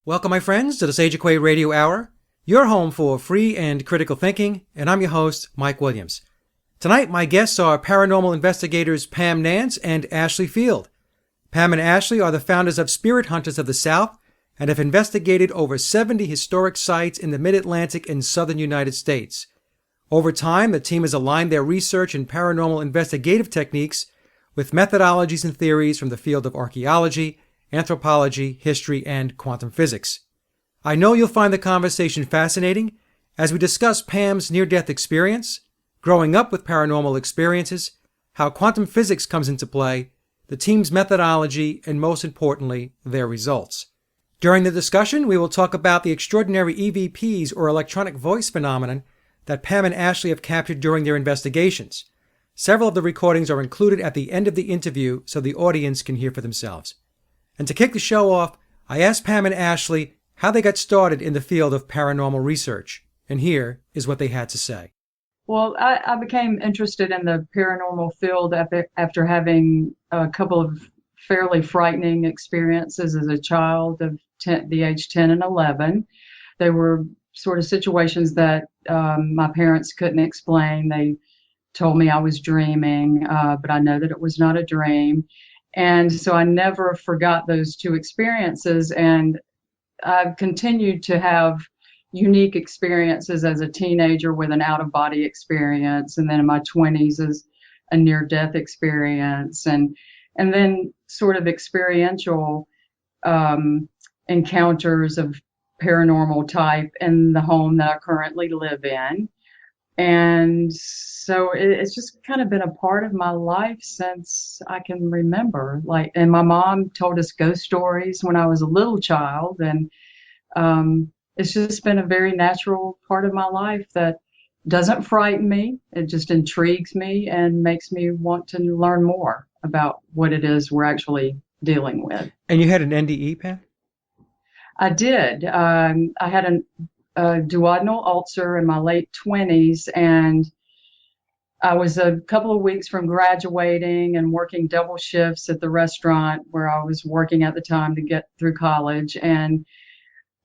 Welcome, my friends, to the Sage Equate Radio Hour, your home for free and critical thinking, and I'm your host, Mike Williams. Tonight, my guests are paranormal investigators Pam Nance and Ashley Field. Pam and Ashley are the founders of Spirit Hunters of the South and have investigated over 70 historic sites in the Mid-Atlantic and southern United States. Over time, the team has aligned their research in paranormal investigative techniques with methodologies and theories from the field of archaeology, anthropology, history, and quantum physics. I know you'll find the conversation fascinating as we discuss Pam's near-death experience, growing up with paranormal experiences, how quantum physics comes into play, the team's methodology, and most importantly, their results. During the discussion, we will talk about the extraordinary EVPs or electronic voice phenomenon that Pam and Ashley have captured during their investigations. Several of the recordings are included at the end of the interview so the audience can hear for themselves. And to kick the show off, I asked Pam and Ashley how they got started in the field of paranormal research. And here is what they had to say. Well, I became interested in the paranormal field after having a couple of fairly frightening experiences as a child of the age 10 and 11. They were sort of situations that my parents couldn't explain. They told me I was dreaming, but I know that it was not a dream. And so I never forgot those two experiences, and I've continued to have unique experiences as a teenager with an out-of-body experience, and then in my 20s as a near-death experience, and then sort of experiential encounters of paranormal type in the home that I currently live in. And so it's just kind of been a part of my life since I can remember. And my mom told us ghost stories when I was a little child, and it's just been a very natural part of my life that doesn't frighten me. It just intrigues me and makes me want to learn more about what it is we're actually dealing with. And you had an NDE, Pam? I did. I had a duodenal ulcer in my late 20s, and I was a couple of weeks from graduating and working double shifts at the restaurant where I was working at the time to get through college, and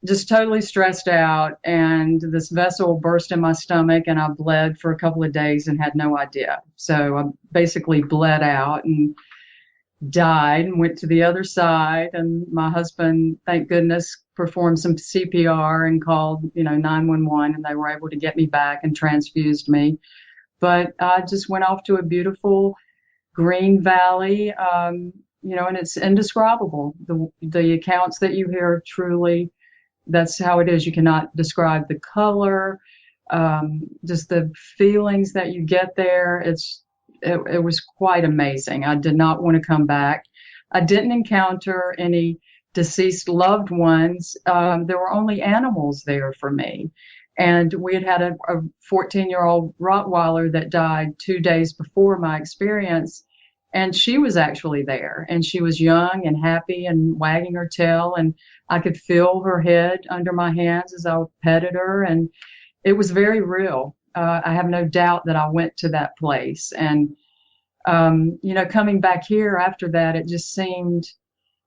just totally stressed out, and this vessel burst in my stomach and I bled for a couple of days and had no idea. So I basically bled out and died and went to the other side, and my husband, thank goodness, performed some CPR and called 911, and they were able to get me back and transfused me. But I just went off to a beautiful green valley, and it's indescribable. The accounts that you hear, truly, that's how it is. You cannot describe the color, just the feelings that you get there. It was quite amazing. I did not want to come back. I didn't encounter any deceased loved ones. There were only animals there for me. And we had a 14-year-old Rottweiler that died 2 days before my experience. And she was actually there. And she was young and happy and wagging her tail. And I could feel her head under my hands as I petted her. And it was very real. I have no doubt that I went to that place. And, coming back here after that, it just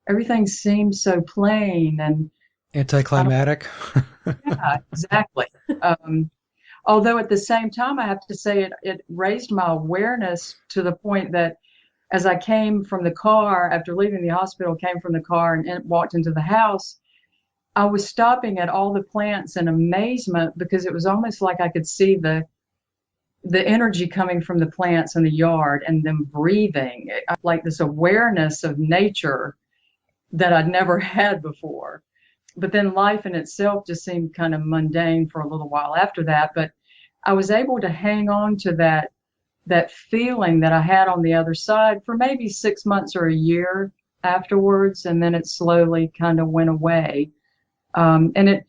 everything seemed so plain and Anticlimactic. yeah, exactly. Although at the same time, I have to say it raised my awareness to the point that as I came from the car, after leaving the hospital, came from the car and walked into the house, I was stopping at all the plants in amazement because it was almost like I could see the energy coming from the plants in the yard and them breathing, like this awareness of nature that I'd never had before. But then life in itself just seemed kind of mundane for a little while after that. But I was able to hang on to that feeling that I had on the other side for maybe 6 months or a year afterwards, and then it slowly kind of went away. And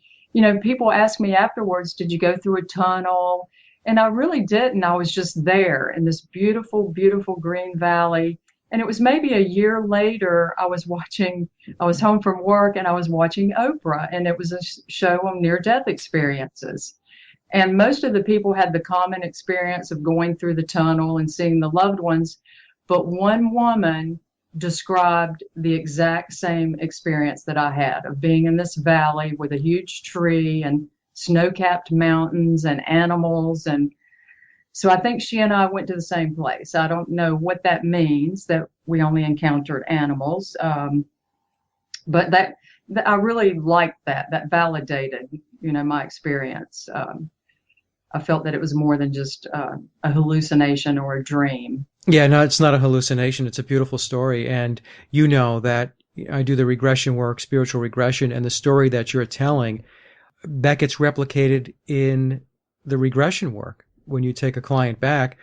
people ask me afterwards, did you go through a tunnel? And I really didn't. I was just there in this beautiful, beautiful green valley. And it was maybe a year later, I was home from work and I was watching Oprah, and it was a show on near-death experiences. And most of the people had the common experience of going through the tunnel and seeing the loved ones. But one woman described the exact same experience that I had of being in this valley with a huge tree and snow-capped mountains and animals. And so I think she and I went to the same place. I don't know what that means, that we only encountered animals. But that I really liked that. That validated, my experience. I felt that it was more than just a hallucination or a dream. Yeah, no, it's not a hallucination. It's a beautiful story. And you know that I do the regression work, spiritual regression, and the story that you're telling, that gets replicated in the regression work. When you take a client back,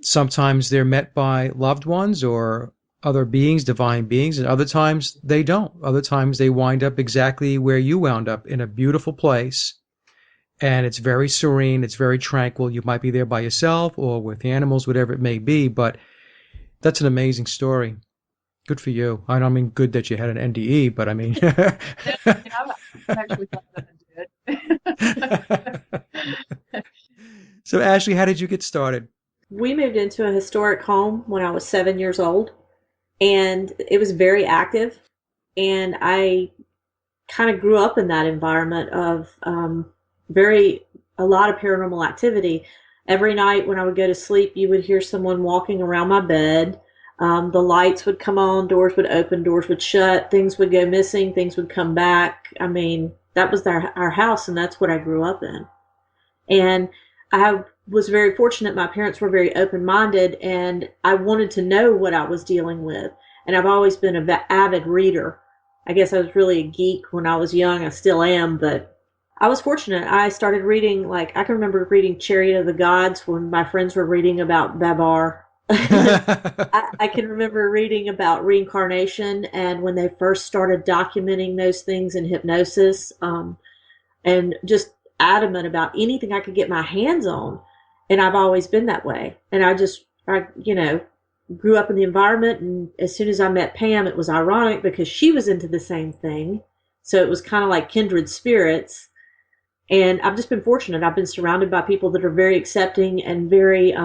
sometimes they're met by loved ones or other beings, divine beings, and other times they don't. Other times they wind up exactly where you wound up, in a beautiful place. And it's very serene, it's very tranquil. You might be there by yourself or with animals, whatever it may be, but that's an amazing story. Good for you. I don't mean good that you had an NDE, but I mean. I'm actually glad that I did. So, Ashley, how did you get started? We moved into a historic home when I was 7 years old, and it was very active. And I kind of grew up in that environment of a lot of paranormal activity. Every night when I would go to sleep, you would hear someone walking around my bed. The lights would come on, doors would open, doors would shut, things would go missing, things would come back. I mean, that was our house, and that's what I grew up in. And was very fortunate. My parents were very open-minded, and I wanted to know what I was dealing with. And I've always been an avid reader. I guess I was really a geek when I was young. I still am, but I was fortunate. I started reading, I can remember reading Chariot of the Gods when my friends were reading about Babar. I can remember reading about reincarnation and when they first started documenting those things in hypnosis, and just adamant about anything I could get my hands on. And I've always been that way. And I grew up in the environment. And as soon as I met Pam, it was ironic because she was into the same thing. So it was kind of like kindred spirits. And I've just been fortunate. I've been surrounded by people that are very accepting and very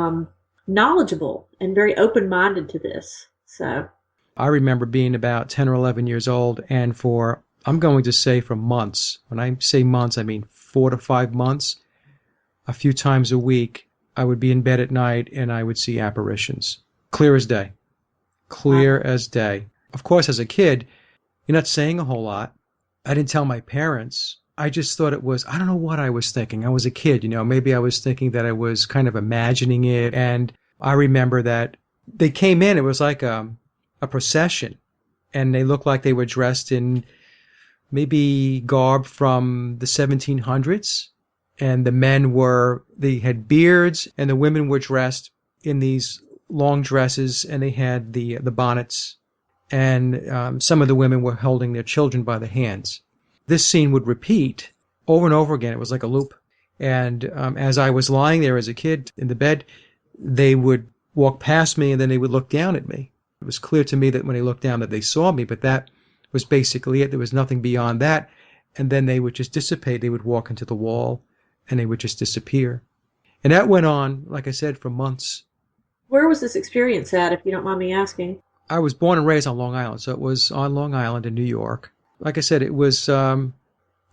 knowledgeable and very open-minded to this. So I remember being about 10 or 11 years old, and I'm going to say for months, when I say months, I mean 4 to 5 months, a few times a week, I would be in bed at night and I would see apparitions. Clear as day. Clear as day. Of course, as a kid, you're not saying a whole lot. I didn't tell my parents. I just thought it was, I don't know what I was thinking. I was a kid, maybe I was thinking that I was kind of imagining it. And I remember that they came in, it was like a procession, and they looked like they were dressed in maybe garb from the 1700s. And the men they had beards, and the women were dressed in these long dresses, and they had the bonnets. And some of the women were holding their children by the hands. This scene would repeat over and over again. It was like a loop. And as I was lying there as a kid in the bed, they would walk past me, and then they would look down at me. It was clear to me that when they looked down that they saw me, but that was basically it. There was nothing beyond that. And then they would just dissipate. They would walk into the wall, and they would just disappear. And that went on, like I said, for months. Where was this experience at, if you don't mind me asking? I was born and raised on Long Island, so it was on Long Island in New York. Like I said, it was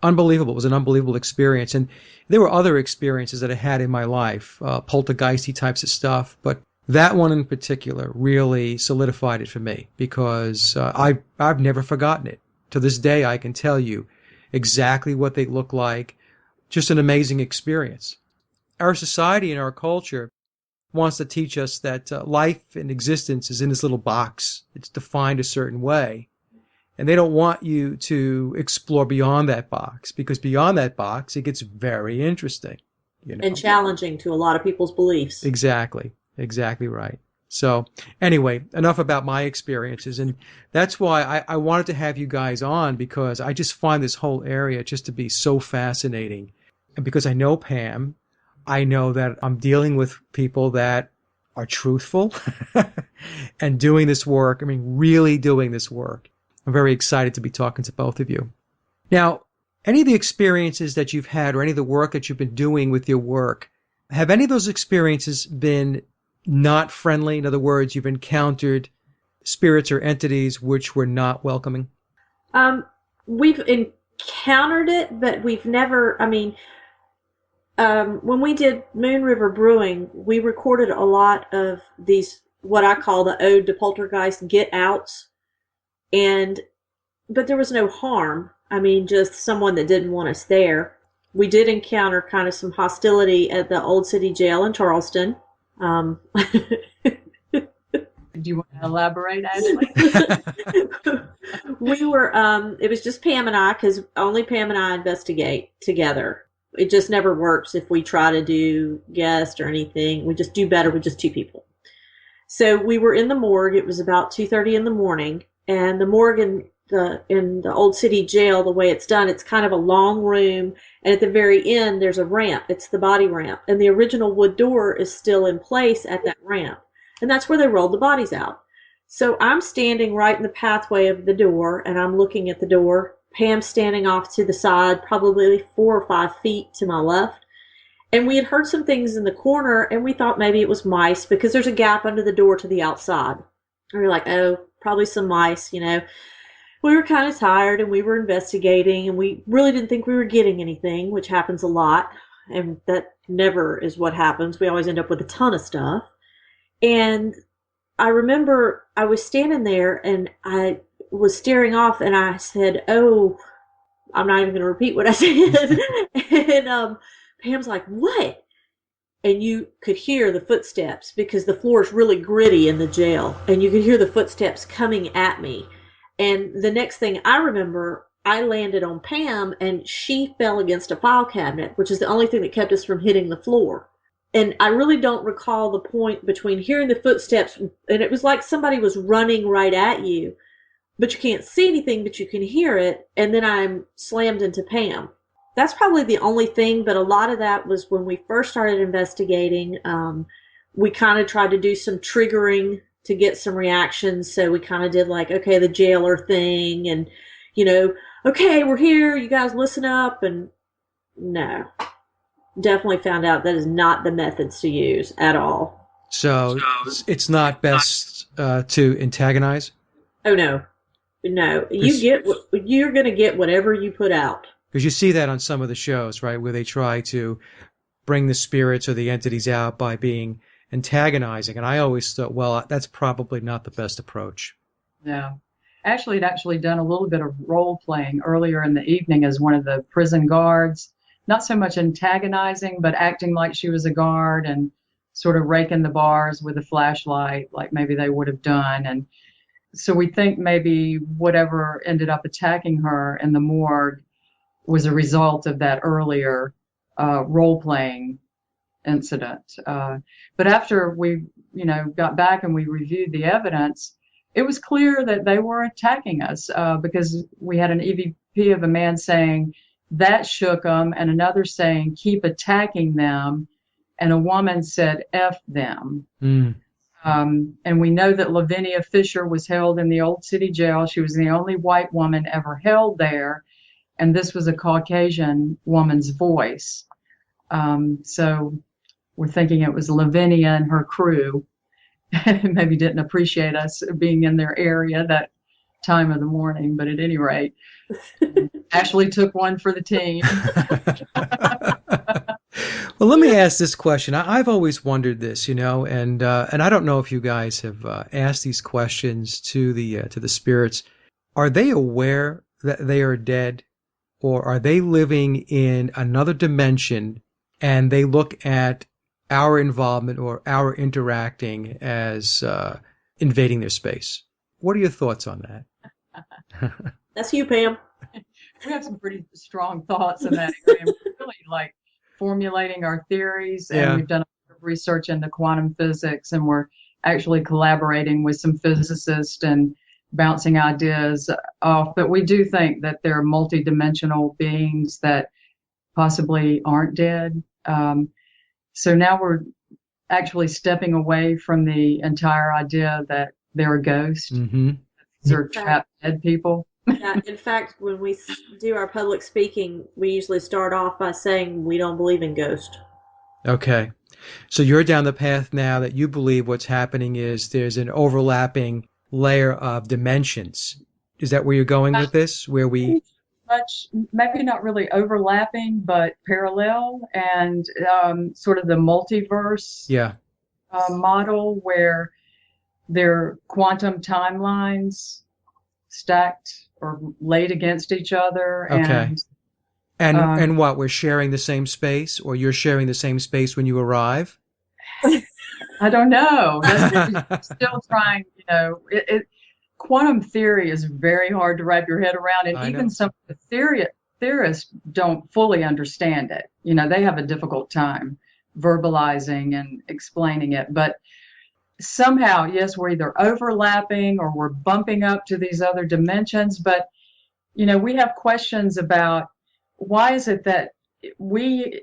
unbelievable. It was an unbelievable experience. And there were other experiences that I had in my life, poltergeisty types of stuff, but that one in particular really solidified it for me because I've never forgotten it. To this day, I can tell you exactly what they look like. Just an amazing experience. Our society and our culture wants to teach us that life and existence is in this little box. It's defined a certain way. And they don't want you to explore beyond that box, because beyond that box, it gets very interesting. And challenging to a lot of people's beliefs. Exactly. Exactly right. So anyway, enough about my experiences. And that's why I wanted to have you guys on, because I just find this whole area just to be so fascinating. And because I know Pam, I know that I'm dealing with people that are truthful and doing this work. I mean, really doing this work. I'm very excited to be talking to both of you. Now, any of the experiences that you've had or any of the work that you've been doing with your work, have any of those experiences been not friendly? In other words, you've encountered spirits or entities which were not welcoming? We've encountered it, but we've never, when we did Moon River Brewing, we recorded a lot of these, what I call the ode to poltergeist get outs. But there was no harm. Just someone that didn't want us there. We did encounter kind of some hostility at the Old City Jail in Charleston. Do you want to elaborate, Ashley? It was just Pam and I, because only Pam and I investigate together. It just never works if we try to do guest or anything. We just do better with just two people. So we were in the morgue. It was about 2:30 in the morning, and the morgue in the Old City Jail, the way it's done, it's kind of a long room, and at the very end there's a ramp. It's the body ramp, and the original wood door is still in place at that ramp. And that's where they rolled the bodies out. So I'm standing right in the pathway of the door, and I'm looking at the door. Pam's standing off to the side, probably 4 or 5 feet to my left. And we had heard some things in the corner, and we thought maybe it was mice, because there's a gap under the door to the outside. And we were like, oh, probably some mice, We were kind of tired, and we were investigating, and we really didn't think we were getting anything, which happens a lot. And that never is what happens. We always end up with a ton of stuff. And I remember I was standing there and I was staring off, and I said, oh, I'm not even going to repeat what I said. And Pam's like, what? And you could hear the footsteps, because the floor is really gritty in the jail, and you could hear the footsteps coming at me. And the next thing I remember, I landed on Pam, and she fell against a file cabinet, which is the only thing that kept us from hitting the floor. And I really don't recall the point between hearing the footsteps, and it was like somebody was running right at you, but you can't see anything, but you can hear it, and then I'm slammed into Pam. That's probably the only thing, but a lot of that was when we first started investigating. We kind of tried to do some triggering to get some reactions, so we kind of did like, okay, the jailer thing, and, okay, we're here, you guys listen up, and no. Definitely found out that is not the methods to use at all. So it's not best to antagonize? Oh, no. You're going to get whatever you put out. Because you see that on some of the shows, right, where they try to bring the spirits or the entities out by being antagonizing. And I always thought, well, that's probably not the best approach. No. Ashley had actually done a little bit of role playing earlier in the evening as one of the prison guards. Not so much antagonizing, but acting like she was a guard and sort of raking the bars with a flashlight, like maybe they would have done. And so we think maybe whatever ended up attacking her in the morgue was a result of that earlier role-playing incident. But after we, got back and we reviewed the evidence, it was clear that they were attacking us because we had an EVP of a man saying, that shook them, and another saying, keep attacking them, and a woman said, F them. Mm. And we know that Lavinia Fisher was held in the Old City Jail. She was the only white woman ever held there, and this was a Caucasian woman's voice. So we're thinking it was Lavinia and her crew maybe didn't appreciate us being in their area that time of the morning, but at any rate, Ashley took one for the team. Well, let me ask this question. I've always wondered this, and I don't know if you guys have asked these questions to the spirits. Are they aware that they are dead, or are they living in another dimension and they look at our involvement or our interacting as invading their space? What are your thoughts on that? That's you, Pam. We have some pretty strong thoughts in that area. We're really like formulating our theories, and we've done a lot of research into quantum physics, and we're actually collaborating with some physicists and bouncing ideas off. But we do think that there are multidimensional beings that possibly aren't dead. So now we're actually stepping away from the entire idea that they're a ghost. Mm-hmm. These are trapped dead people. Yeah, in fact, when we do our public speaking, we usually start off by saying we don't believe in ghosts. Okay. So you're down the path now that you believe what's happening is there's an overlapping layer of dimensions. Is that where you're going with this? Where we, Much, maybe not really overlapping, but parallel, and sort of the multiverse yeah, model where their quantum timelines stacked or laid against each other, okay. and And what, we're sharing the same space, or you're sharing the same space when you arrive? I don't know. That's still trying. Quantum theory is very hard to wrap your head around, and I even know. some of the theorists don't fully understand it. They have a difficult time verbalizing and explaining it, but somehow, yes, we're either overlapping or we're bumping up to these other dimensions. But we have questions about why is it that we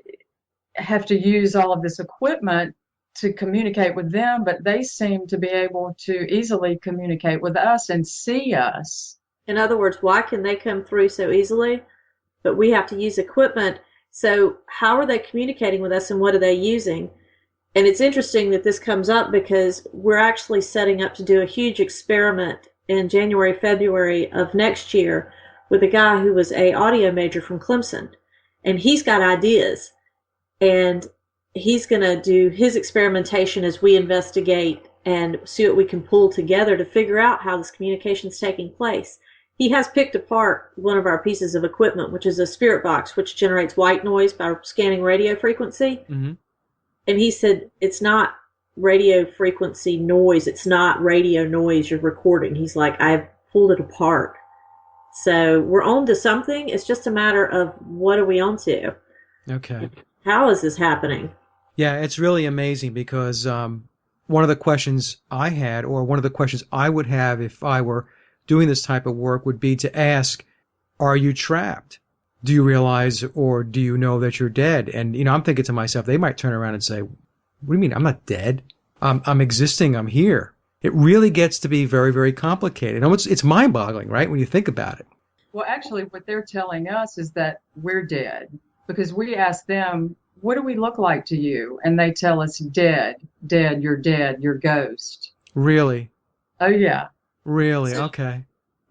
have to use all of this equipment to communicate with them, but they seem to be able to easily communicate with us and see us. In other words, why can they come through so easily, but we have to use equipment? So how are they communicating with us, and what are they using? And it's interesting that this comes up because we're actually setting up to do a huge experiment in January, February of next year with a guy who was a audio major from Clemson. And he's got ideas, and he's going to do his experimentation as we investigate and see what we can pull together to figure out how this communication is taking place. He has picked apart one of our pieces of equipment, which is a spirit box, which generates white noise by scanning radio frequency. Mm-hmm. And he said, it's not radio frequency noise. It's not radio noise you're recording. He's like, I've pulled it apart. So we're on to something. It's just a matter of what are we on to? Okay. How is this happening? Yeah, it's really amazing because one of the questions I had, or one of the questions I would have if I were doing this type of work, would be to ask, are you trapped? Do you realize, or do you know that you're dead? And, I'm thinking to myself, they might turn around and say, what do you mean? I'm not dead. I'm existing. I'm here. It really gets to be very, very complicated. And it's mind-boggling, right, when you think about it. Well, actually, what they're telling us is that we're dead, because we ask them, what do we look like to you? And they tell us, dead, you're ghost. Really? Oh, yeah. Really? Okay.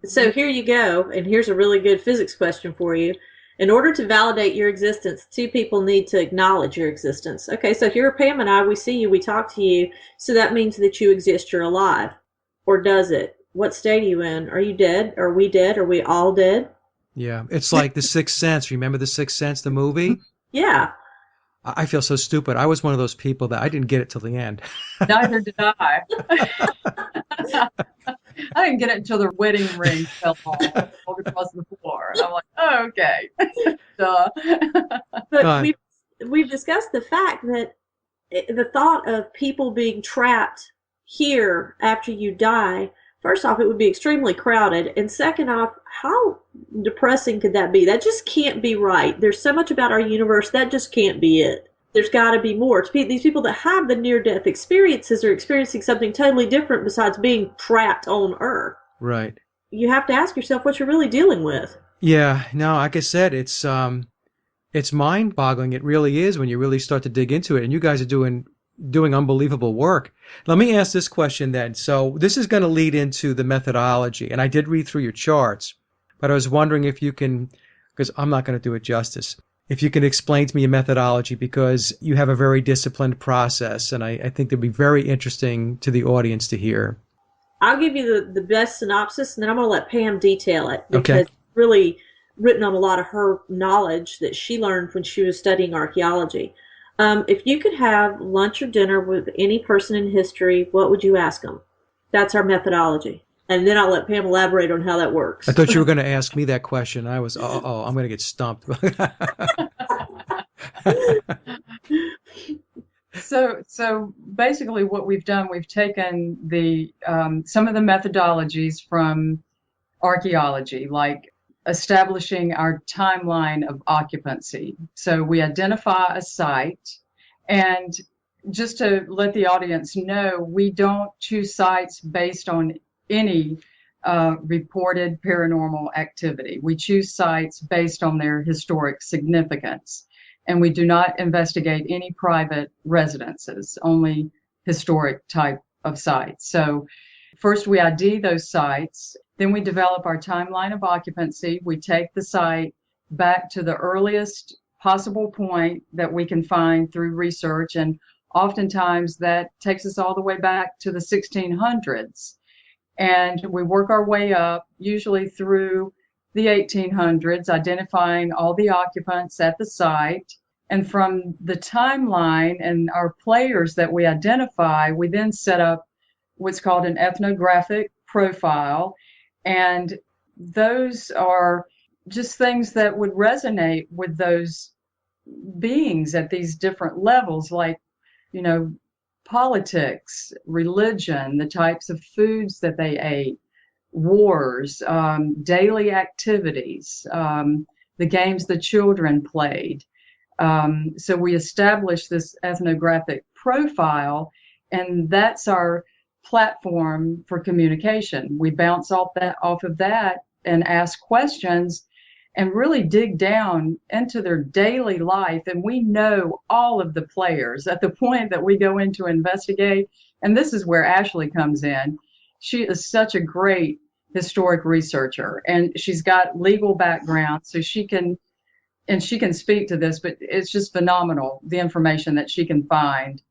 So here you go, and here's a really good physics question for you. In order to validate your existence, two people need to acknowledge your existence. Okay, so here are Pam and I, we see you, we talk to you, so that means that you exist, you're alive. Or does it? What state are you in? Are you dead? Are we dead? Are we all dead? Yeah. It's like The Sixth Sense. Remember The Sixth Sense, the movie? Yeah. I feel so stupid. I was one of those people that I didn't get it till the end. Neither did I. I didn't get it until the wedding ring fell off across the floor. I'm like, oh, okay. Duh. But we've discussed the fact that the thought of people being trapped here after you die, first off, it would be extremely crowded. And second off, how depressing could that be? That just can't be right. There's so much about our universe that just can't be it. There's got to be more. These people that have the near-death experiences are experiencing something totally different besides being trapped on Earth. Right. You have to ask yourself what you're really dealing with. Yeah. No, like I said, it's mind-boggling. It really is when you really start to dig into it. And you guys are doing unbelievable work. Let me ask this question then. So this is going to lead into the methodology. And I did read through your charts, but I was wondering if you can, because I'm not going to do it justice, if you can explain to me your methodology, because you have a very disciplined process, and I think it'd be very interesting to the audience to hear. I'll give you the best synopsis, and then I'm going to let Pam detail it, because Okay. it's really written on a lot of her knowledge that she learned when she was studying archaeology. If you could have lunch or dinner with any person in history, what would you ask them? That's our methodology. And then I'll let Pam elaborate on how that works. I thought you were going to ask me that question. I was, I'm going to get stumped. So basically what we've done, we've taken some of the methodologies from archaeology, like establishing our timeline of occupancy. So we identify a site, and just to let the audience know, we don't choose sites based on any reported paranormal activity. We choose sites based on their historic significance, and we do not investigate any private residences, only historic type of sites. So First, we ID those sites. Then we develop our timeline of occupancy. We take the site back to the earliest possible point that we can find through research. And oftentimes that takes us all the way back to the 1600s. And we work our way up, usually through the 1800s, identifying all the occupants at the site. And from the timeline and our players that we identify, we then set up what's called an ethnographic profile. And those are just things that would resonate with those beings at these different levels, like, politics, religion, the types of foods that they ate, wars, daily activities, the games the children played. So we established this ethnographic profile, and that's our platform for communication. We bounce off of that and ask questions and really dig down into their daily life. And we know all of the players at the point that we go in to investigate. And this is where Ashley comes in. She is such a great historic researcher, and she's got legal background, so she can speak to this, but it's just phenomenal, the information that she can find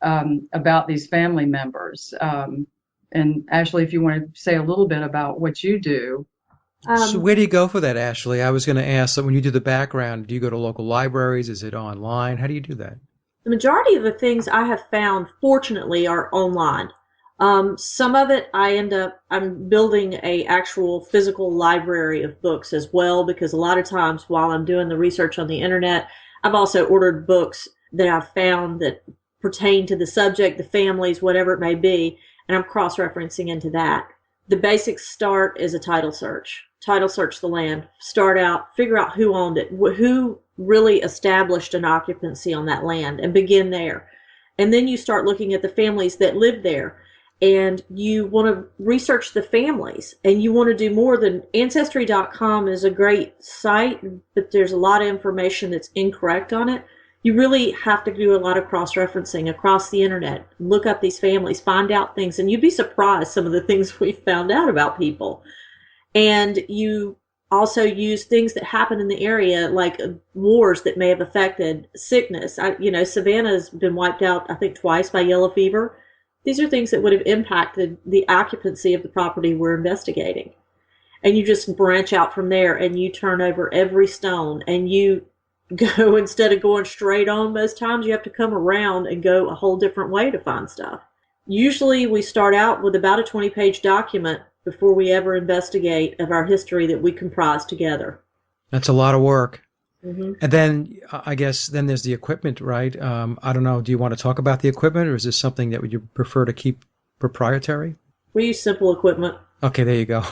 about these family members. And Ashley, if you want to say a little bit about what you do. So where do you go for that, Ashley? I was going to ask, so when you do the background, do you go to local libraries? Is it online? How do you do that? The majority of the things I have found, fortunately, are online. Some of it I'm building a actual physical library of books as well, because a lot of times while I'm doing the research on the internet, I've also ordered books that I've found that pertain to the subject, the families, whatever it may be, and I'm cross-referencing into that. The basic start is a title search. Title search the land. Start out, figure out who owned it, who really established an occupancy on that land, and begin there. And then you start looking at the families that live there. And you want to research the families, and you want to do more than Ancestry.com is a great site, but there's a lot of information that's incorrect on it. You really have to do a lot of cross-referencing across the internet, look up these families, find out things, and you'd be surprised some of the things we found out about people. And you also use things that happen in the area, like wars that may have affected sickness. Savannah's been wiped out, I think, twice by yellow fever. These are things that would have impacted the occupancy of the property we're investigating. And you just branch out from there, and you turn over every stone, and you go, instead of going straight on most times, you have to come around and go a whole different way to find stuff. Usually we start out with about a 20-page document before we ever investigate of our history that we comprise together. That's a lot of work. Mm-hmm. And then I guess then there's the equipment, right? I don't know. Do you want to talk about the equipment, or is this something that you prefer to keep proprietary? We use simple equipment. Okay, there you go.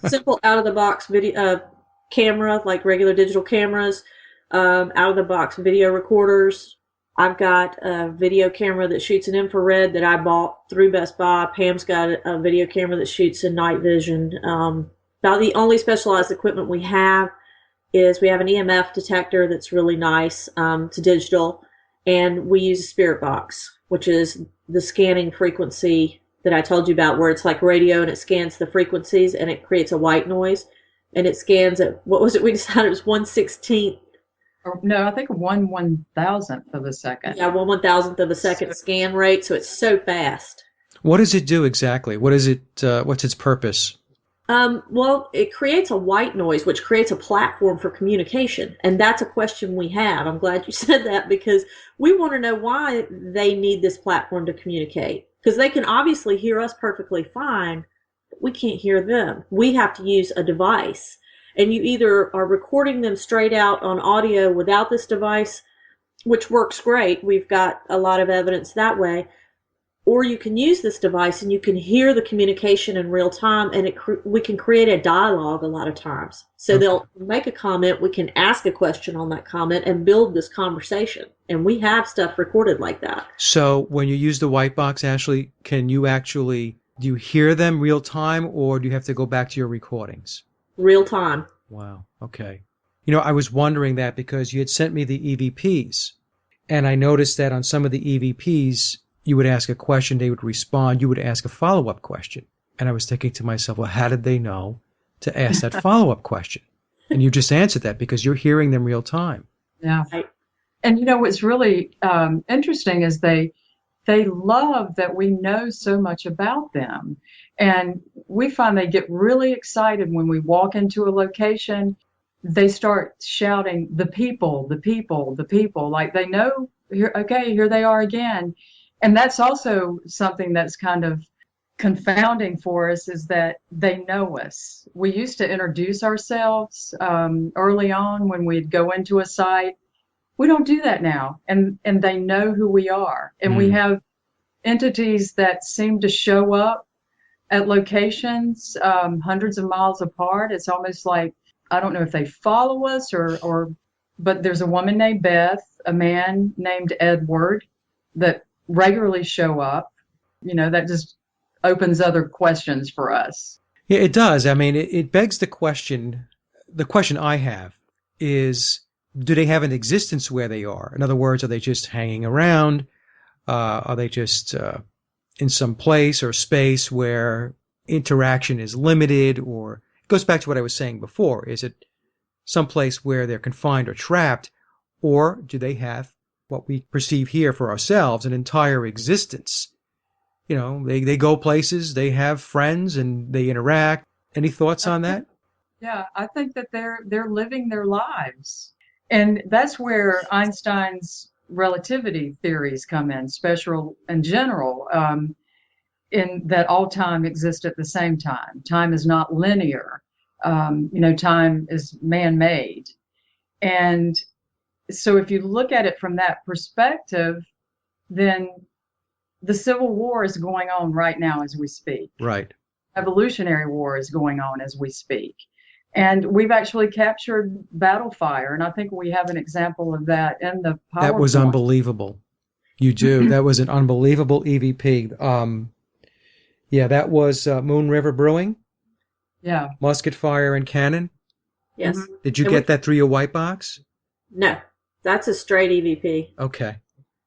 Simple out-of-the-box video camera, like regular digital cameras, out-of-the-box video recorders. I've got a video camera that shoots in infrared that I bought through Best Buy. Pam's got a video camera that shoots in night vision. About the only specialized equipment we have is we have an EMF detector that's really nice. It's digital. And we use a spirit box, which is the scanning frequency that I told you about, where it's like radio and it scans the frequencies and it creates a white noise. And it scans at, what was it we decided? It was 1/16th. No, I think 1/1000th of a second. Yeah, 1/1000th of a second scan rate. So it's so fast. What does it do exactly? What is it? What's its purpose? Well, it creates a white noise, which creates a platform for communication. And that's a question we have. I'm glad you said that, because we want to know why they need this platform to communicate. Because they can obviously hear us perfectly fine, but we can't hear them. We have to use a device. And you either are recording them straight out on audio without this device, which works great. We've got a lot of evidence that way. Or you can use this device and you can hear the communication in real time, and we can create a dialogue a lot of times. So okay. They'll make a comment, we can ask a question on that comment and build this conversation. And we have stuff recorded like that. So when you use the white box, Ashley, do you hear them real time, or do you have to go back to your recordings? Real time. Wow. Okay. I was wondering that because you had sent me the EVPs, and I noticed that on some of the EVPs, you would ask a question, they would respond, you would ask a follow-up question. And I was thinking to myself, well, how did they know to ask that follow-up question? And you just answered that because you're hearing them real time. Yeah. And what's really interesting is they love that we know so much about them. And we find they get really excited when we walk into a location. They start shouting, the people, the people, the people, like they know, here they are again. And that's also something that's kind of confounding for us, is that they know us. We used to introduce ourselves early on when we'd go into a site. We don't do that now, and they know who we are. And we have entities that seem to show up at locations hundreds of miles apart. It's almost like, I don't know if they follow us but there's a woman named Beth, a man named Edward that regularly show up. That just opens other questions for us. Yeah, it does. I mean, it begs the question. The question I have is, do they have an existence where they are? In other words, are they just hanging around? Are they just in some place or space where interaction is limited? Or it goes back to what I was saying before. Is it some place where they're confined or trapped? Or do they have what we perceive here for ourselves, an entire existence? They go places, they have friends, and they interact. Any thoughts on that? Yeah, I think that they're living their lives. And that's where Einstein's relativity theories come in, special and general, in that all time exists at the same time. Time is not linear. Time is man-made. And so if you look at it from that perspective, then the Civil War is going on right now as we speak. Right. Evolutionary War is going on as we speak. And we've actually captured battle fire. And I think we have an example of that in the PowerPoint. That was unbelievable. You do. That was an unbelievable EVP. That was Moon River Brewing. Yeah. Musket fire and cannon. Yes. Did you get that through your white box? No, that's a straight EVP. Okay.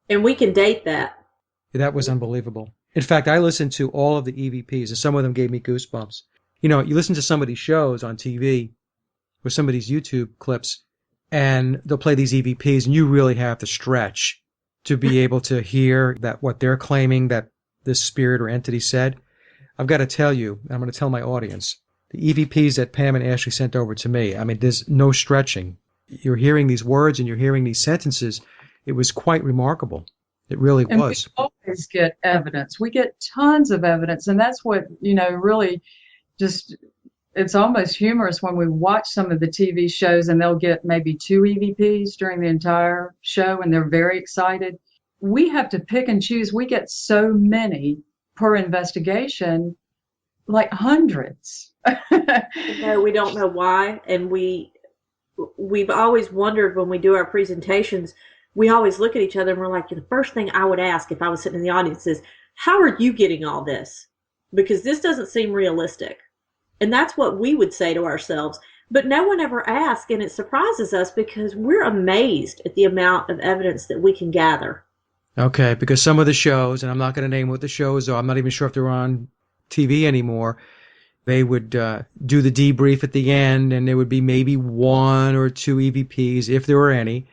And we can date that. That was unbelievable. In fact, I listened to all of the EVPs, and some of them gave me goosebumps. You listen to some of these shows on TV or some of these YouTube clips, and they'll play these EVPs, and you really have to stretch to be able to hear that what they're claiming that this spirit or entity said. I've got to tell you, and I'm going to tell my audience, the EVPs that Pam and Ashley sent over to me, I mean, there's no stretching. You're hearing these words and you're hearing these sentences. It was quite remarkable. It really was. We always get evidence. We get tons of evidence. And that's what, really just, it's almost humorous when we watch some of the TV shows and they'll get maybe 2 EVPs during the entire show and they're very excited. We have to pick and choose. We get so many per investigation, like hundreds. No, we don't know why. And we've always wondered when we do our presentations, we always look at each other and we're like, the first thing I would ask if I was sitting in the audience is, how are you getting all this? Because this doesn't seem realistic. And that's what we would say to ourselves. But no one ever asks, and it surprises us because we're amazed at the amount of evidence that we can gather. Okay, because some of the shows, and I'm not going to name what the shows are, I'm not even sure if they're on TV anymore, they would do the debrief at the end, and there would be maybe 1 or 2 EVPs, if there were any.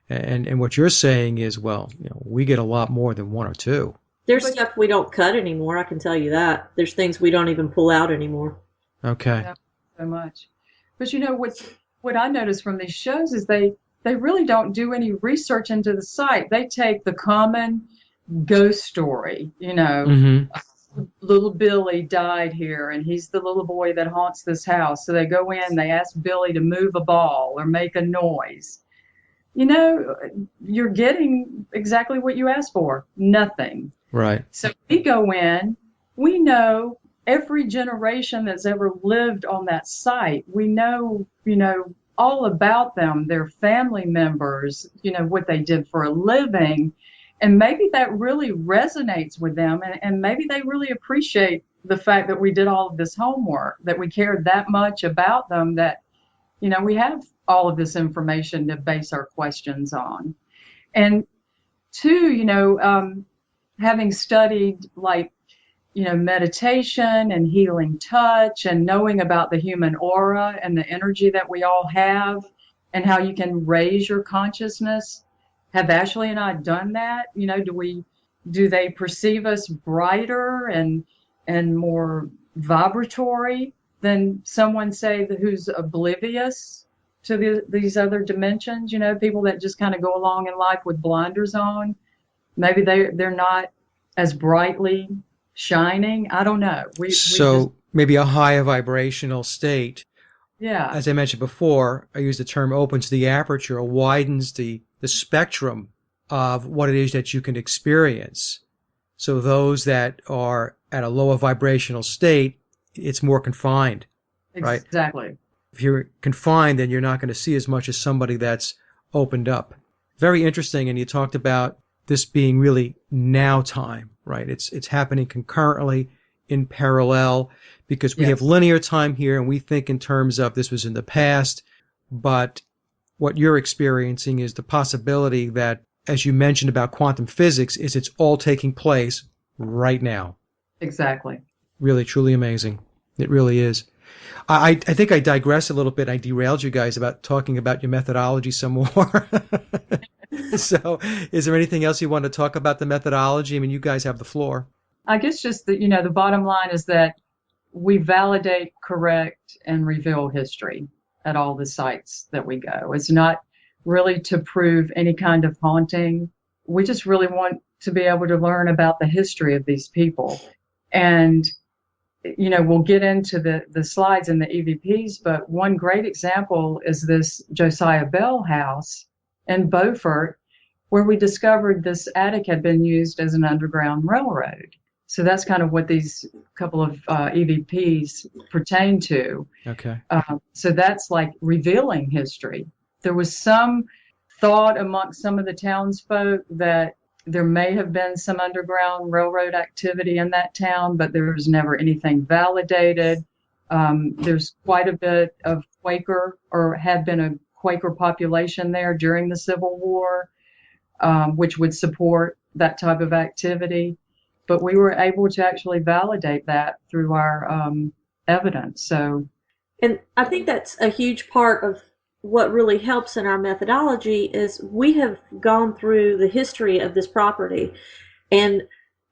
And what you're saying is, well, we get a lot more than 1 or 2. There's stuff we don't cut anymore, I can tell you that. There's things we don't even pull out anymore. Okay. Yeah, so much. But what I notice from these shows is they really don't do any research into the site. They take the common ghost story, Little Billy died here and he's the little boy that haunts this house. So they go in, they ask Billy to move a ball or make a noise. You're getting exactly what you asked for. Nothing. Right. So we go in, we know every generation that's ever lived on that site. We know, all about them, their family members, what they did for a living. And maybe that really resonates with them. And maybe they really appreciate the fact that we did all of this homework, that we cared that much about them, that, we have all of this information to base our questions on. And 2, having studied meditation and healing touch and knowing about the human aura and the energy that we all have and how you can raise your consciousness. Have Ashley and I done that? Do they perceive us brighter and more vibratory than someone, say, who's oblivious to these other dimensions? People that just kind of go along in life with blinders on. Maybe they're not as brightly shining. I don't know. So maybe a higher vibrational state. Yeah. As I mentioned before, I use the term opens the aperture, widens the spectrum of what it is that you can experience. So those that are at a lower vibrational state, it's more confined, right? Exactly. If you're confined, then you're not going to see as much as somebody that's opened up. Very interesting. And you talked about this being really now time, right? It's happening concurrently in parallel because we have linear time here and we think in terms of this was in the past. But what you're experiencing is the possibility that, as you mentioned about quantum physics, is it's all taking place right now. Exactly. Really, truly amazing. It really is. I think I digressed a little bit. I derailed you guys about talking about your methodology some more. So is there anything else you want to talk about the methodology? I mean, you guys have the floor. I guess just the bottom line is that we validate, correct, and reveal history at all the sites that we go. It's not really to prove any kind of haunting. We just really want to be able to learn about the history of these people. And we'll get into the slides and the EVPs, but one great example is this Josiah Bell house in Beaufort, where we discovered this attic had been used as an underground railroad. So that's kind of what these couple of EVPs pertain to. Okay. So that's like revealing history. There was some thought amongst some of the townsfolk that there may have been some underground railroad activity in that town, but there was never anything validated. There's quite a bit of Quaker, or had been a Quaker population there during the Civil War, which would support that type of activity. But we were able to actually validate that through our evidence. And I think that's a huge part of what really helps in our methodology is we have gone through the history of this property. And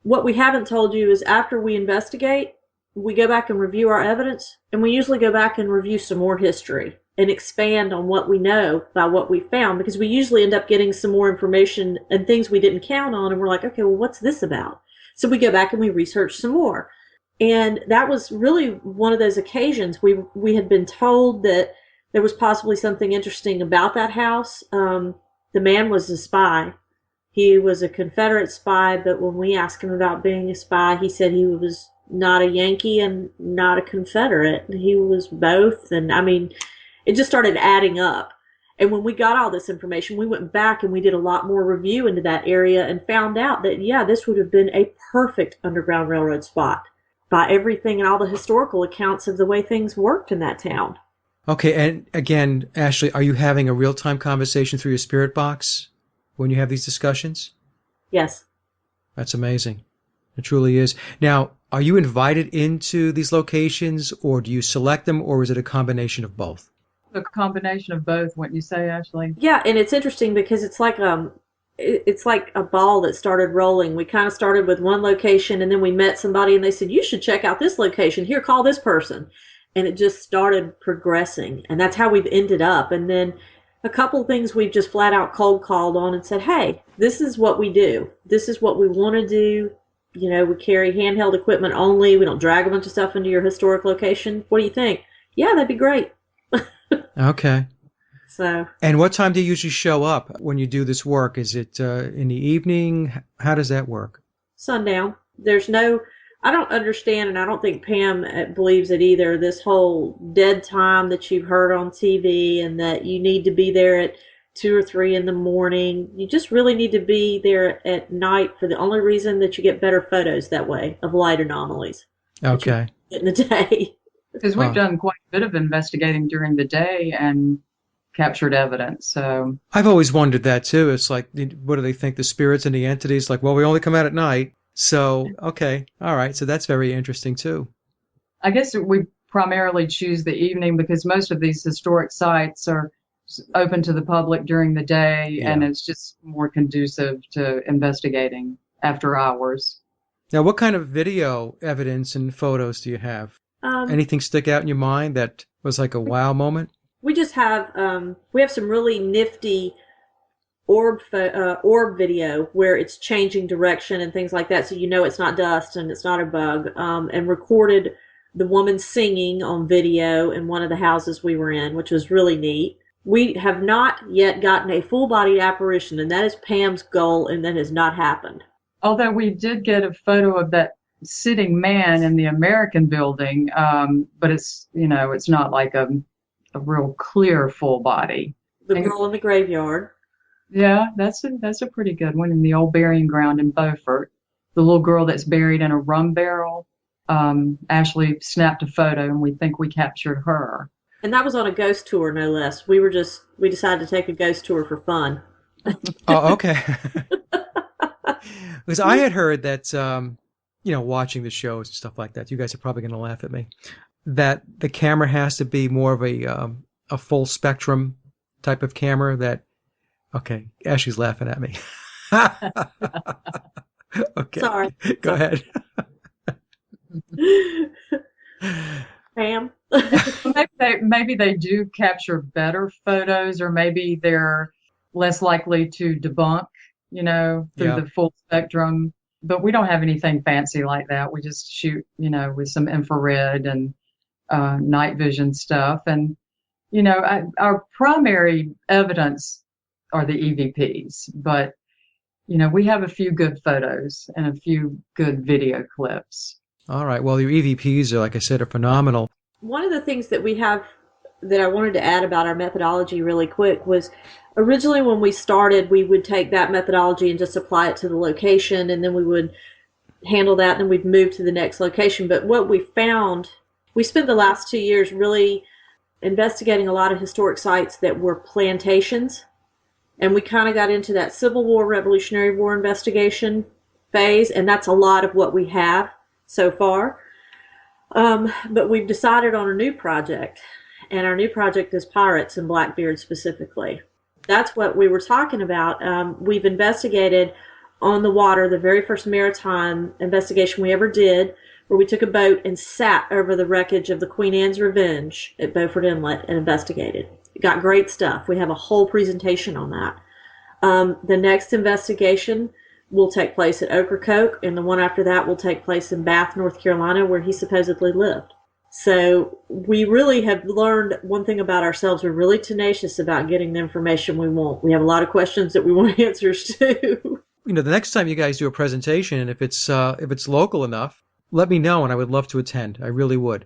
what we haven't told you is after we investigate, we go back and review our evidence, and we usually go back and review some more history and expand on what we know by what we found, because we usually end up getting some more information and things we didn't count on, and we're like, okay, well, what's this about? So we go back and we research some more. And that was really one of those occasions. We had been told that there was possibly something interesting about that house. The man was a spy. He was a Confederate spy, but when we asked him about being a spy, he said he was not a Yankee and not a Confederate. He was both. And I mean, it just started adding up. And when we got all this information, we went back and we did a lot more review into that area and found out that, yeah, this would have been a perfect Underground Railroad spot by everything and all the historical accounts of the way things worked in that town. Okay, and again, Ashley, are you having a real-time conversation through your spirit box when you have these discussions? Yes. That's amazing. It truly is. Now, are you invited into these locations, or do you select them, or is it a combination of both? A combination of both, wouldn't you say, Ashley? Yeah, and it's interesting because it's like a ball that started rolling. We kind of started with one location, and then we met somebody, and they said, you should check out this location. Here, call this person. And it just started progressing. And that's how we've ended up. And then a couple of things we've just flat out cold called on and said, hey, this is what we do. This is what we want to do. We carry handheld equipment only. We don't drag a bunch of stuff into your historic location. What do you think? Yeah, that'd be great. Okay. So. And what time do you usually show up when you do this work? Is it in the evening? How does that work? Sundown. I don't understand, and I don't think Pam believes it either, this whole dead time that you've heard on TV and that you need to be there at 2 or 3 in the morning. You just really need to be there at night for the only reason that you get better photos that way of light anomalies. Okay. In the day. Because we've done quite a bit of investigating during the day and captured evidence. So I've always wondered that too. It's like, what do they think? The spirits and the entities? Like, well, we only come out at night. So, okay. All right. So that's very interesting too. I guess we primarily choose the evening because most of these historic sites are open to the public during the day, and Yeah. it's just more conducive to investigating after hours. Now, what kind of video evidence and photos do you have? Um, Anything stick out in your mind that was like a wow moment? we just have we have some really nifty orb video where it's changing direction and things like that, so you know it's not dust and it's not a bug. And recorded the woman singing on video in one of the houses we were in, which was really neat. We have not yet gotten a full-bodied apparition, and that is Pam's goal, and that has not happened. Although we did get a photo of that sitting man in the American building, but it's not like a real clear full body. The And girl in the graveyard. yeah, that's a pretty good one in the old burying ground in Beaufort. The little girl that's buried in a rum barrel. Ashley snapped a photo, and we think we captured her. And that was on a ghost tour, no less. We decided to take a ghost tour for fun. Oh, okay. Because I had heard that, watching the shows and stuff like that, you guys are probably going to laugh at me, that the camera has to be more of a full spectrum type of camera that, okay, Ashley's laughing at me. Okay, Sorry. go ahead. Pam? Maybe they do capture better photos, or maybe they're less likely to debunk, through Yeah. the full spectrum. But we don't have anything fancy like that. We just shoot, with some infrared and night vision stuff. And, our primary evidence are the EVPs, but, we have a few good photos and a few good video clips. All right. Well, your EVPs are, like I said, are phenomenal. One of the things that we have that I wanted to add about our methodology really quick was originally when we started, we would take that methodology and just apply it to the location, and then we would handle that, and then we'd move to the next location. But what we found, we spent the last 2 years really investigating a lot of historic sites that were plantations, and we kind of got into that Civil War, Revolutionary War investigation phase, and that's a lot of what we have so far. But we've decided on a new project, and our new project is pirates and Blackbeard specifically. That's what we were talking about. We've investigated on the water, the very first maritime investigation we ever did, where we took a boat and sat over the wreckage of the Queen Anne's Revenge at Beaufort Inlet and investigated. Got great stuff. We have a whole presentation on that. The next investigation will take place at Ocracoke, and the one after that will take place in Bath, North Carolina, where he supposedly lived. So we really have learned one thing about ourselves. We're really tenacious about getting the information we want. We have a lot of questions that we want answers to. The next time you guys do a presentation, and if it's local enough, let me know, and I would love to attend. I really would.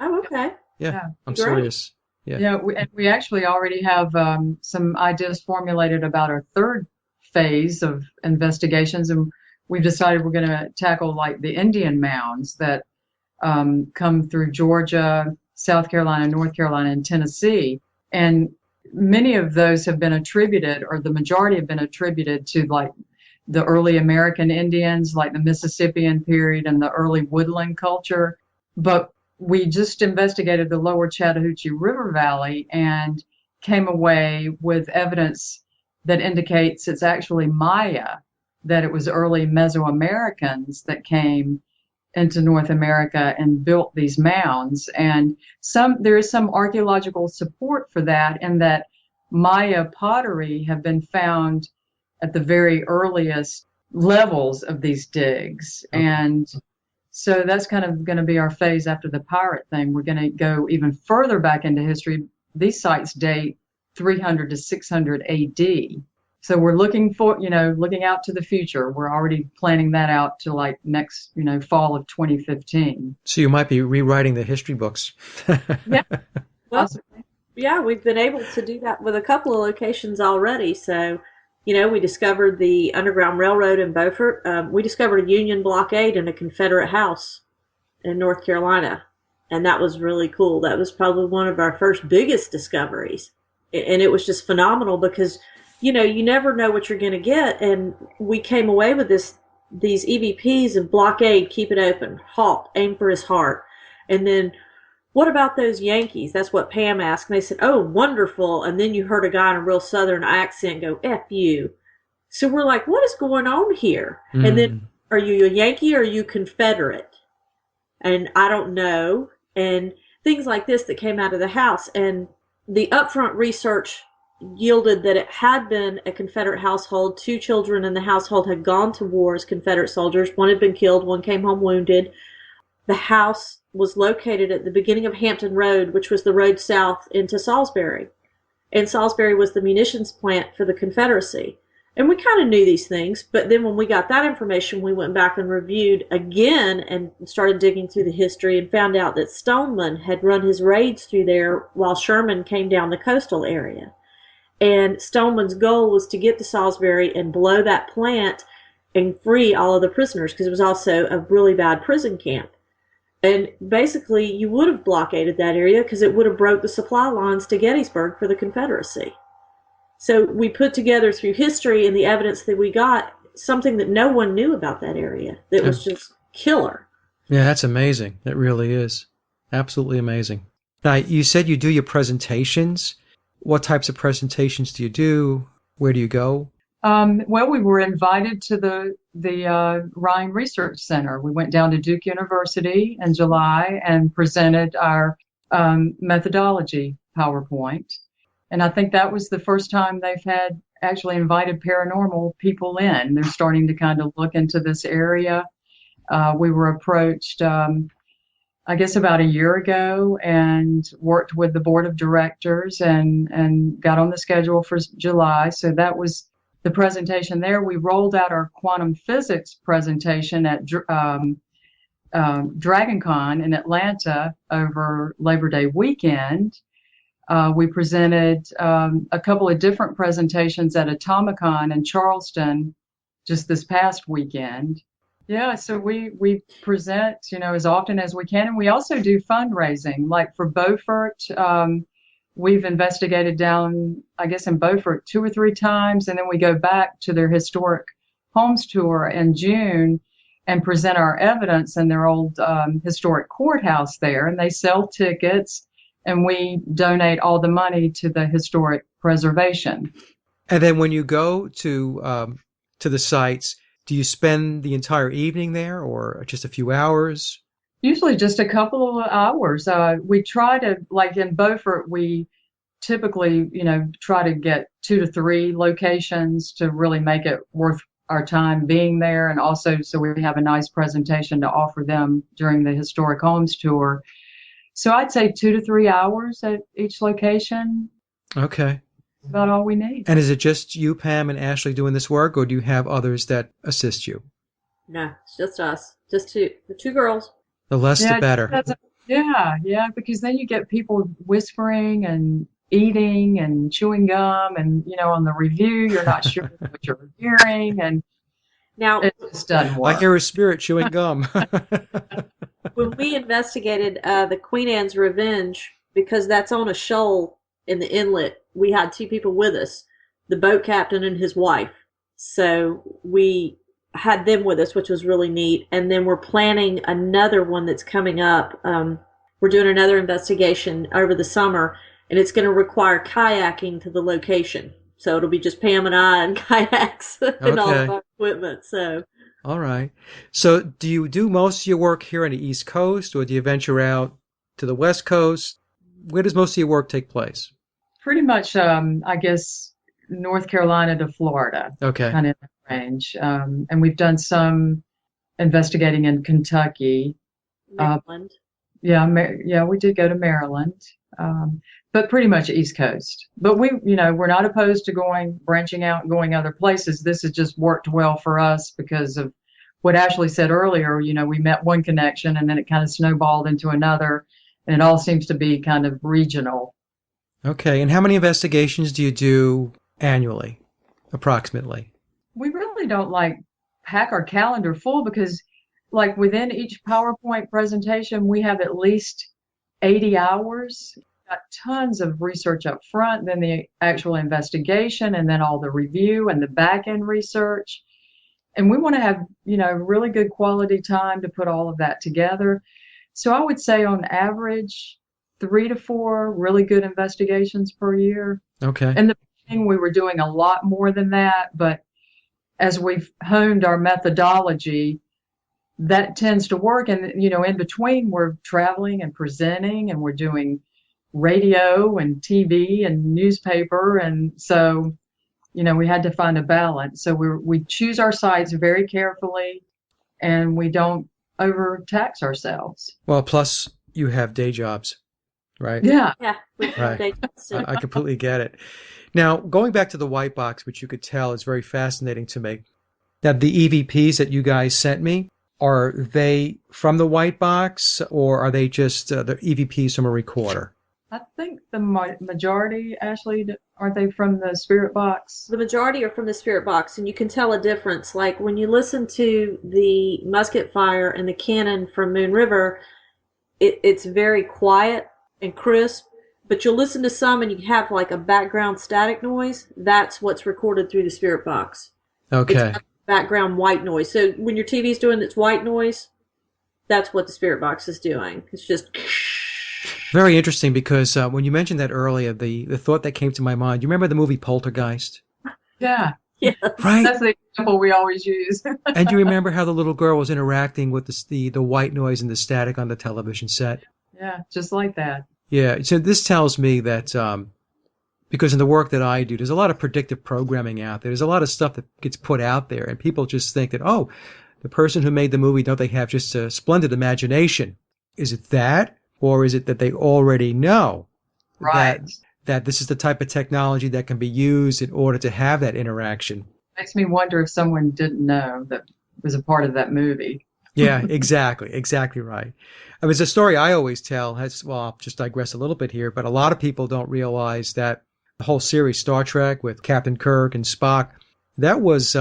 Oh, okay. Yeah, I'm great. serious. Yeah. Yeah, we actually already have some ideas formulated about our third phase of investigations, and we've decided we're going to tackle like the Indian mounds that come through Georgia, South Carolina, North Carolina, and Tennessee. And many of those have been attributed, or the majority have been attributed to like the early American Indians, like the Mississippian period and the early woodland culture. But we just investigated the lower Chattahoochee River Valley and came away with evidence that indicates it's actually Maya, that it was early Mesoamericans that came into North America and built these mounds. And there is some archaeological support for that, in that Maya pottery have been found at the very earliest levels of these digs. Okay. And so that's kind of going to be our phase after the pirate thing. We're going to go even further back into history. These sites date 300 to 600 AD. So we're looking out to the future. We're already planning that out to like next, fall of 2015. So you might be rewriting the history books. Yeah. Well, yeah, we've been able to do that with a couple of locations already. So, we discovered the Underground Railroad in Beaufort. We discovered a Union blockade in a Confederate house in North Carolina. And that was really cool. That was probably one of our first biggest discoveries. And it was just phenomenal because, you never know what you're going to get. And we came away with this these EVPs and blockade, keep it open, halt, aim for his heart. And then, what about those Yankees? That's what Pam asked. And they said, oh, wonderful. And then you heard a guy in a real Southern accent go, F you. So we're like, what is going on here? And then, are you a Yankee or are you Confederate? And I don't know. And things like this that came out of the house. And the upfront research yielded that it had been a Confederate household. 2 children in the household had gone to war as Confederate soldiers. One had been killed, one came home wounded. The house was located at the beginning of Hampton Road, which was the road south into Salisbury. And Salisbury was the munitions plant for the Confederacy. And we kind of knew these things, but then when we got that information, we went back and reviewed again and started digging through the history and found out that Stoneman had run his raids through there while Sherman came down the coastal area. And Stoneman's goal was to get to Salisbury and blow that plant and free all of the prisoners, because it was also a really bad prison camp. And basically, you would have blockaded that area because it would have broke the supply lines to Gettysburg for the Confederacy. So we put together through history and the evidence that we got something that no one knew about that area that was just killer. Yeah, that's amazing. It really is. Absolutely amazing. Now, you said you do your presentations. What types of presentations do you do? Where do you go? Well, we were invited to the Rhine Research Center. We went down to Duke University in July and presented our methodology PowerPoint. And I think that was the first time they've had actually invited paranormal people in. They're starting to kind of look into this area. We were approached, I guess, about a year ago and worked with the board of directors and got on the schedule for July. So that was the presentation there. We rolled out our quantum physics presentation at DragonCon in Atlanta over Labor Day weekend. We presented a couple of different presentations at Atomicon in Charleston just this past weekend. Yeah, so we present, as often as we can. And we also do fundraising. Like for Beaufort, we've investigated down, I guess, in Beaufort 2 or 3 times. And then we go back to their historic homes tour in June and present our evidence in their old historic courthouse there. And they sell tickets. And we donate all the money to the historic preservation. And then when you go to the sites, do you spend the entire evening there or just a few hours? Usually just a couple of hours. We try to, like in Beaufort, we typically, try to get 2 to 3 locations to really make it worth our time being there. And also so we have a nice presentation to offer them during the historic homes tour. So I'd say 2 to 3 hours at each location. That's Okay. about all we need. And is it just you, Pam, and Ashley doing this work, or do you have others that assist you? No, it's just us. Just the 2 girls. The less, the better. Yeah, because then you get people whispering and eating and chewing gum, and on the review you're not sure what you're hearing, and Now, it just doesn't work. I hear a spirit chewing gum. when we investigated the Queen Anne's Revenge, because that's on a shoal in the inlet, we had 2 people with us, the boat captain and his wife. So we had them with us, which was really neat. And then we're planning another one that's coming up. We're doing another investigation over the summer, and it's going to require kayaking to the location. So it'll be just Pam and I and kayaks and all of our equipment. So. All right. So do you do most of your work here on the East Coast, or do you venture out to the West Coast? Where does most of your work take place? Pretty much, I guess, North Carolina to Florida. Okay. Kind of in that range. And we've done some investigating in Kentucky. Maryland. We did go to Maryland. But pretty much East Coast. But we're not opposed to branching out and going other places. This has just worked well for us because of what Ashley said earlier. We met one connection and then it kind of snowballed into another, and it all seems to be kind of regional. Okay. And how many investigations do you do annually, approximately? We really don't pack our calendar full because within each PowerPoint presentation, we have at least 80 hours. Got tons of research up front, then the actual investigation, and then all the review and the back end research. And we want to have, really good quality time to put all of that together. So I would say on average, 3 to 4 really good investigations per year. Okay. In the beginning, we were doing a lot more than that, but as we've honed our methodology, that tends to work. And, in between, we're traveling and presenting, and we're doing radio and TV and newspaper. And so, we had to find a balance. So we choose our sites very carefully, and we don't overtax ourselves. Well, plus you have day jobs, right? Yeah. Yeah, we Right. they I completely get it. Now, going back to the white box, which you could tell is very fascinating to me, that the EVPs that you guys sent me, are they from the white box, or are they just the EVPs from a recorder? I think the majority, Ashley, aren't they from the spirit box? The majority are from the spirit box, and you can tell a difference. Like when you listen to the musket fire and the cannon from Moon River, it's very quiet and crisp. But you'll listen to some and you have like a background static noise. That's what's recorded through the spirit box. Okay. It's background white noise. So when your TV's doing its white noise, that's what the spirit box is doing. It's just... Very interesting, because when you mentioned that earlier, the thought that came to my mind, you remember the movie Poltergeist? Yeah. Yeah. Right? That's the example we always use. And you remember how the little girl was interacting with the white noise and the static on the television set? Yeah, just like that. Yeah. So this tells me that because in the work that I do, there's a lot of predictive programming out there. There's a lot of stuff that gets put out there, and people just think that, oh, the person who made the movie, don't they have just a splendid imagination? Is it that? Or is it that they already know Right. that this is the type of technology that can be used in order to have that interaction? Makes me wonder if someone didn't know that was a part of that movie. Yeah, exactly. Exactly right. I mean, it's a story I always tell. Well, I'll just digress a little bit here, but a lot of people don't realize that the whole series, Star Trek, with Captain Kirk and Spock, that was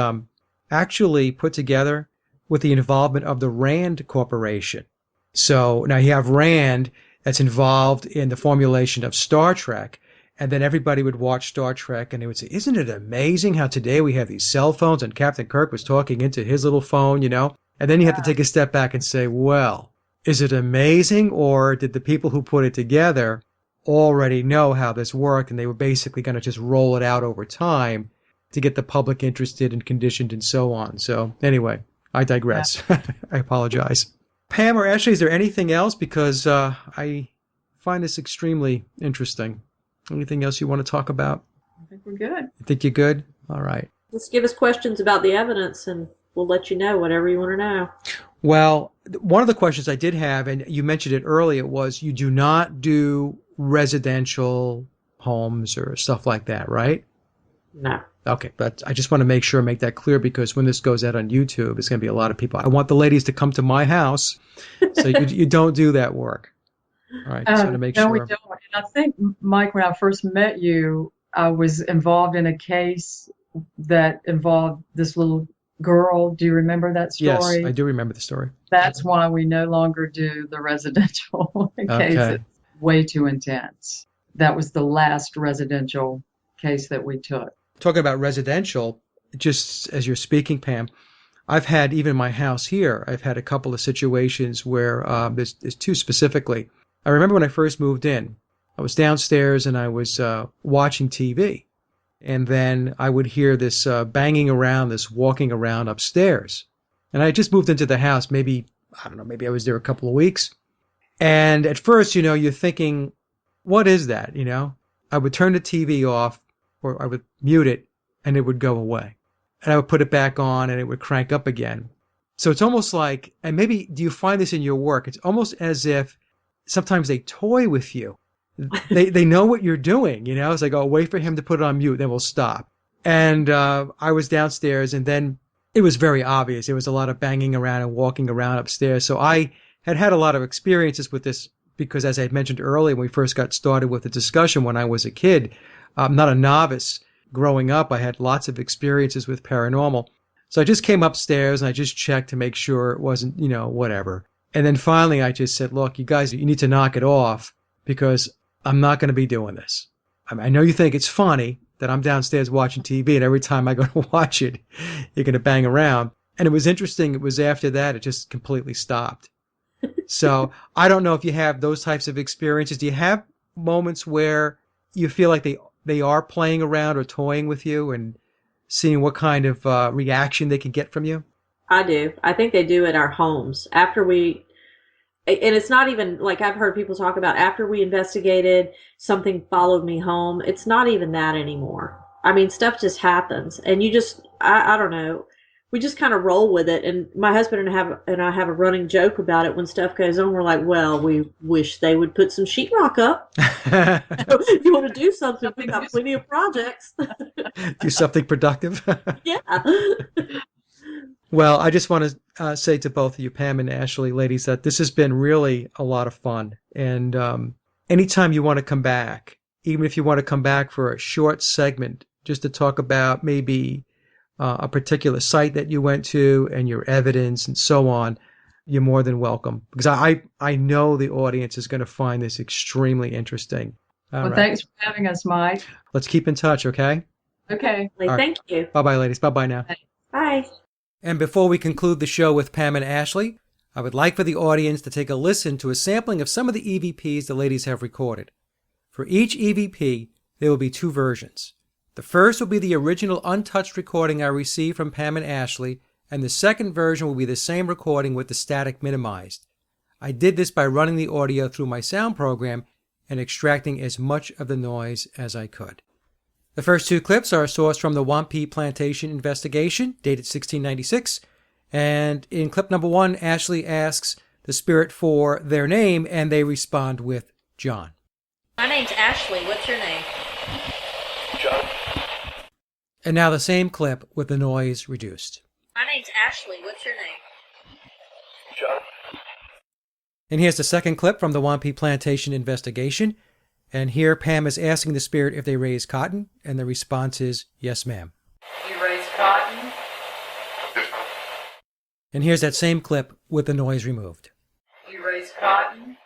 actually put together with the involvement of the Rand Corporation. So now you have Rand that's involved in the formulation of Star Trek, and then everybody would watch Star Trek and they would say, isn't it amazing how today we have these cell phones and Captain Kirk was talking into his little phone, And then you have to take a step back and say, well, is it amazing, or did the people who put it together already know how this worked and they were basically going to just roll it out over time to get the public interested and conditioned and so on? So anyway, I digress. Yeah. I apologize. Pam or Ashley, is there anything else? Because I find this extremely interesting. Anything else you want to talk about? I think we're good. You think you're good? All right. Just give us questions about the evidence, and we'll let you know whatever you want to know. Well, one of the questions I did have, and you mentioned it earlier, was you do not do residential homes or stuff like that, right? No. Okay, but I just want to make that clear, because when this goes out on YouTube, it's going to be a lot of people. I want the ladies to come to my house, so you don't do that work. All right, just want to make no, sure. we don't. And I think, Mike, when I first met you, I was involved in a case that involved this little girl. Do you remember that story? Yes, I do remember the story. That's why we no longer do the residential case. Okay. It's way too intense. That was the last residential case that we took. Talking about residential, just as you're speaking, Pam, I've had, even in my house here, I've had a couple of situations where there's two specifically. I remember when I first moved in, I was downstairs and I was watching TV. And then I would hear this banging around, this walking around upstairs. And I just moved into the house, maybe I was there a couple of weeks. And at first, you're thinking, what is that? I would turn the TV off, or I would mute it, and it would go away. And I would put it back on, and it would crank up again. So it's almost like, and maybe do you find this in your work? It's almost as if sometimes they toy with you. They know what you're doing, It's like, oh, wait for him to put it on mute, then we'll stop. And I was downstairs, and then it was very obvious. There was a lot of banging around and walking around upstairs. So I had a lot of experiences with this, because as I had mentioned earlier, when we first got started with the discussion when I was a kid, I'm not a novice. Growing up, I had lots of experiences with paranormal. So I just came upstairs and I just checked to make sure it wasn't, whatever. And then finally I just said, look, you guys, you need to knock it off, because I'm not going to be doing this. I know you think it's funny that I'm downstairs watching TV and every time I go to watch it, you're going to bang around. And it was interesting. It was after that, it just completely stopped. So I don't know if you have those types of experiences. Do you have moments where you feel like they are playing around or toying with you and seeing what kind of reaction they can get from you? I do. I think they do at our homes. And it's not even like I've heard people talk about after we investigated, something followed me home. It's not even that anymore. I mean, stuff just happens, and I don't know. We just kind of roll with it. And my husband and I have a running joke about it when stuff goes on. We're like, well, we wish they would put some sheetrock up. If you want to do something, we got plenty of projects. Do something productive. Yeah. Well, I just want to say to both of you, Pam and Ashley, ladies, that this has been really a lot of fun. And anytime you want to come back, even if you want to come back for a short segment, just to talk about maybe a particular site that you went to and your evidence and so on, you're more than welcome. Because I know the audience is going to find this extremely interesting. Well, thanks for having us, Mike. Let's keep in touch, okay? Okay. Thank you. Bye-bye, ladies. Bye-bye now. Bye. And before we conclude the show with Pam and Ashley, I would like for the audience to take a listen to a sampling of some of the EVPs the ladies have recorded. For each EVP, there will be two versions. The first will be the original untouched recording I received from Pam and Ashley, and the second version will be the same recording with the static minimized. I did this by running the audio through my sound program and extracting as much of the noise as I could. The first two clips are sourced from the Wampee Plantation investigation, dated 1696. And in clip number 1, Ashley asks the spirit for their name, and they respond with John. My name's Ashley. What's your name? John. And now the same clip with the noise reduced. My name's Ashley. What's your name? John. And here's the second clip from the Wampee Plantation investigation. And here Pam is asking the spirit if they raise cotton, and the response is, yes, ma'am. You raise cotton? And here's that same clip with the noise removed. You raise cotton?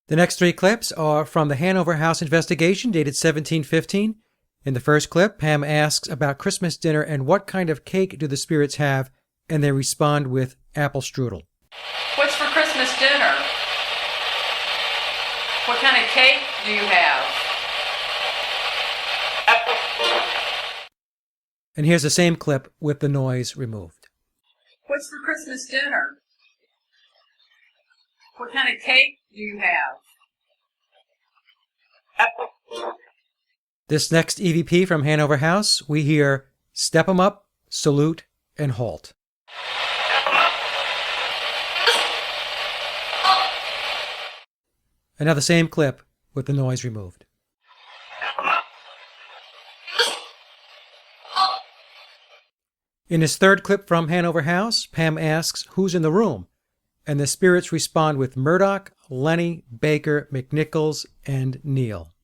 The next three clips are from the Hanover House investigation, dated 1715. In the first clip, Pam asks about Christmas dinner and what kind of cake do the spirits have, and they respond with apple strudel. What's for Christmas dinner? What kind of cake do you have? And here's the same clip with the noise removed. What's for Christmas dinner? What kind of cake do you have? This next EVP from Hanover House, we hear step 'em up, salute, and halt. And now the same clip with the noise removed. In his third clip from Hanover House, Pam asks who's in the room, and the spirits respond with Murdoch, Lenny, Baker, McNichols, and Neil.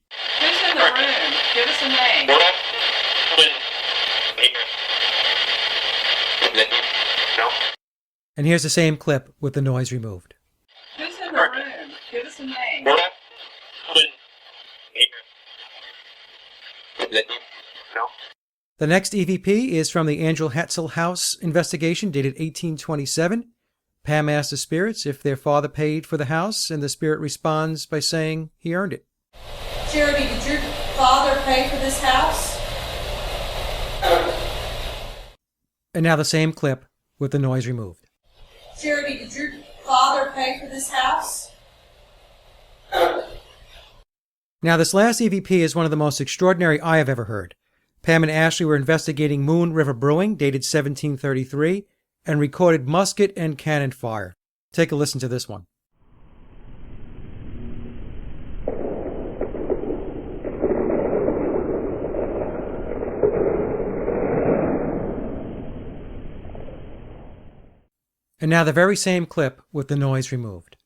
Who's in the room? Give us a name. And here's the same clip with the noise removed. Who's in the room? Give us a name. The next EVP is from the Angel Hetzel House investigation dated 1827. Pam asks the spirits if their father paid for the house, and the spirit responds by saying he earned it. Charity, did your father pay for this house? And now the same clip with the noise removed. Charity, did your father pay for this house? Now this last EVP is one of the most extraordinary I have ever heard. Pam and Ashley were investigating Moon River Brewing, dated 1733, and recorded musket and cannon fire. Take a listen to this one. And now the very same clip with the noise removed.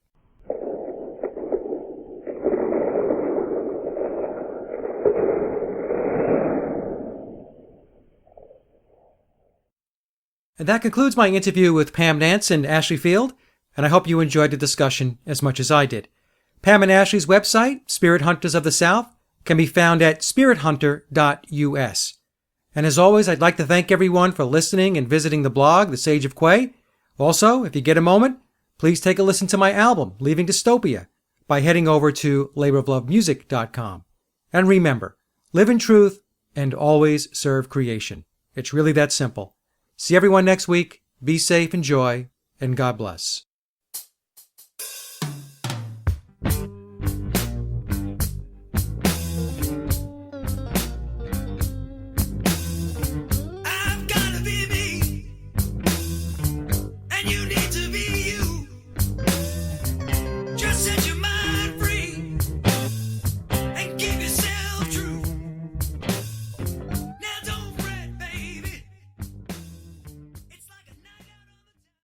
And that concludes my interview with Pam Nance and Ashley Field, and I hope you enjoyed the discussion as much as I did. Pam and Ashley's website, Spirit Hunters of the South, can be found at spirithunter.us. And as always, I'd like to thank everyone for listening and visiting the blog, The Sage of Quay. Also, if you get a moment, please take a listen to my album, Leaving Dystopia, by heading over to laboroflovemusic.com. And remember, live in truth and always serve creation. It's really that simple. See everyone next week. Be safe, enjoy, and God bless.